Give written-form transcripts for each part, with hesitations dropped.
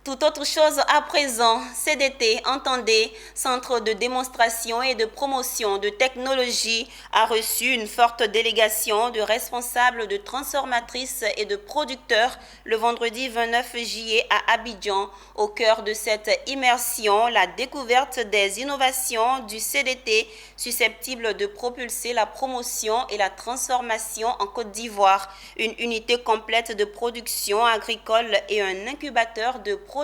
Tout autre chose à présent, CDT, entendez, Centre de démonstration et de promotion de technologie, a reçu une forte délégation de responsables de transformatrices et de producteurs le vendredi 29 juillet à Abidjan. Au cœur de cette immersion, la découverte des innovations du CDT susceptibles de propulser la promotion et la transformation en Côte d'Ivoire. Une unité complète de production agricole et un incubateur de production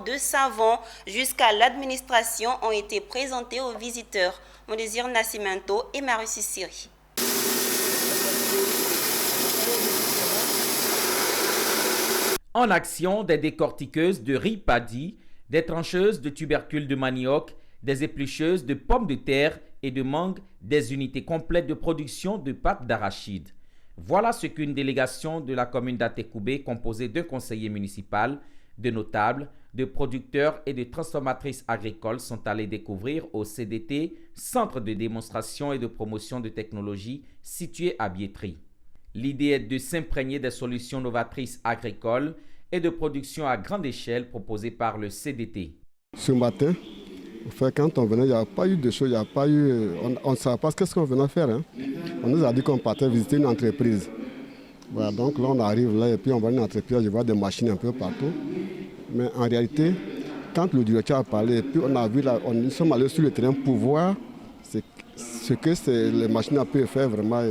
de savon jusqu'à l'administration ont été présentés aux visiteurs. Mondésir Nascimento et Marussi Siri. En action, des décortiqueuses de riz paddy, des trancheuses de tubercules de manioc, des éplucheuses de pommes de terre et de mangue, des unités complètes de production de pâte d'arachide. Voilà ce qu'une délégation de la commune d'Atekoubé, composée d'un conseiller municipal, de notables, de producteurs et de transformatrices agricoles sont allés découvrir au CDT, Centre de démonstration et de promotion de technologie situé à Biétry. L'idée est de s'imprégner des solutions novatrices agricoles et de production à grande échelle proposées par le CDT. Ce matin, quand on venait, il n'y a pas eu de choses, on ne savait pas ce qu'on venait faire. Hein. On nous a dit qu'on partait visiter une entreprise. Voilà, donc là on arrive là et puis on voit une entreprise, je vois des machines un peu partout. Mais en réalité, quand le directeur a parlé, et puis on a vu là, nous sommes allés sur le terrain pour voir ce que les machines peuvent faire vraiment.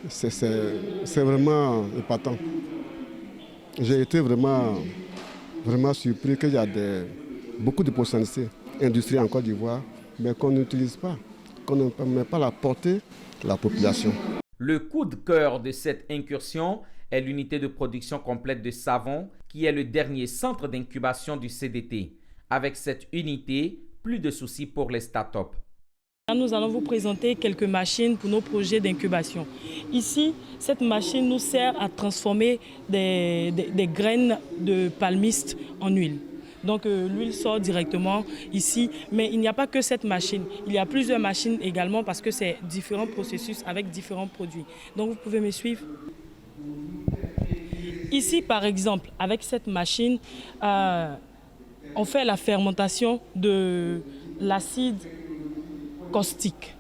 C'est vraiment épatant. J'ai été vraiment surpris qu'il y a beaucoup de potentialités industrielles en Côte d'Ivoire, mais qu'on n'utilise pas, qu'on ne met pas à la portée de la population. Le coup de cœur de cette incursion est l'unité de production complète de savon, qui est le dernier centre d'incubation du CDT. Avec cette unité, plus de soucis pour les startups. Nous allons vous présenter quelques machines pour nos projets d'incubation. Ici, cette machine nous sert à transformer des graines de palmiste en huile. Donc l'huile sort directement ici, mais il n'y a pas que cette machine. Il y a plusieurs machines également parce que c'est différents processus avec différents produits. Donc vous pouvez me suivre. Ici, par exemple, avec cette machine, on fait la fermentation de l'acide caustique.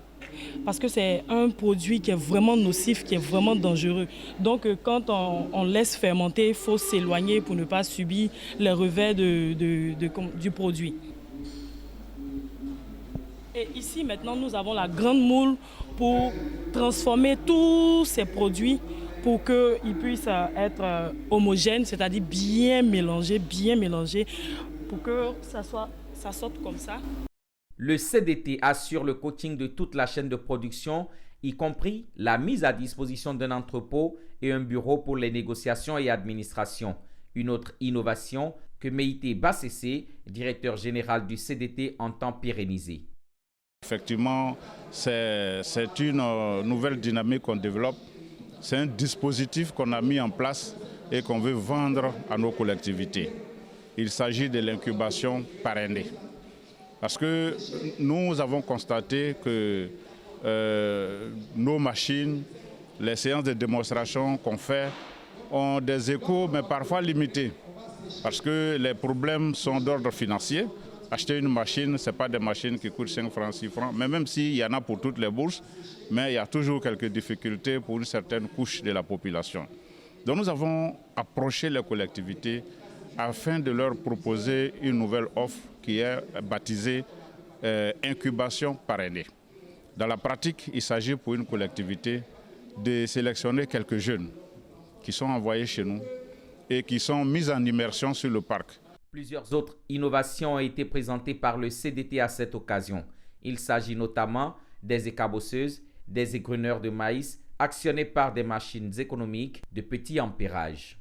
Parce que c'est un produit qui est vraiment nocif, qui est vraiment dangereux. Donc quand on laisse fermenter, il faut s'éloigner pour ne pas subir les revers du produit. Et ici maintenant nous avons la grande moule pour transformer tous ces produits pour qu'ils puissent être homogènes, c'est-à-dire bien mélangés, pour que ça sorte comme ça. Le CDT assure le coaching de toute la chaîne de production, y compris la mise à disposition d'un entrepôt et un bureau pour les négociations et administration. Une autre innovation que Meïté Bassessé, directeur général du CDT, entend pérenniser. Effectivement, c'est une nouvelle dynamique qu'on développe. C'est un dispositif qu'on a mis en place et qu'on veut vendre à nos collectivités. Il s'agit de l'incubation parrainée. Parce que nous avons constaté que nos machines, les séances de démonstration qu'on fait ont des échos, mais parfois limités. Parce que les problèmes sont d'ordre financier. Acheter une machine, ce n'est pas des machines qui coûtent 5 francs, 6 francs, mais même s'il y en a pour toutes les bourses, mais il y a toujours quelques difficultés pour une certaine couche de la population. Donc nous avons approché les collectivités afin de leur proposer une nouvelle offre qui est baptisée incubation parrainée. Dans la pratique, il s'agit pour une collectivité de sélectionner quelques jeunes qui sont envoyés chez nous et qui sont mis en immersion sur le parc. Plusieurs autres innovations ont été présentées par le CDT à cette occasion. Il s'agit notamment des écabosseuses, des égreneurs de maïs actionnés par des machines économiques de petit ampérage.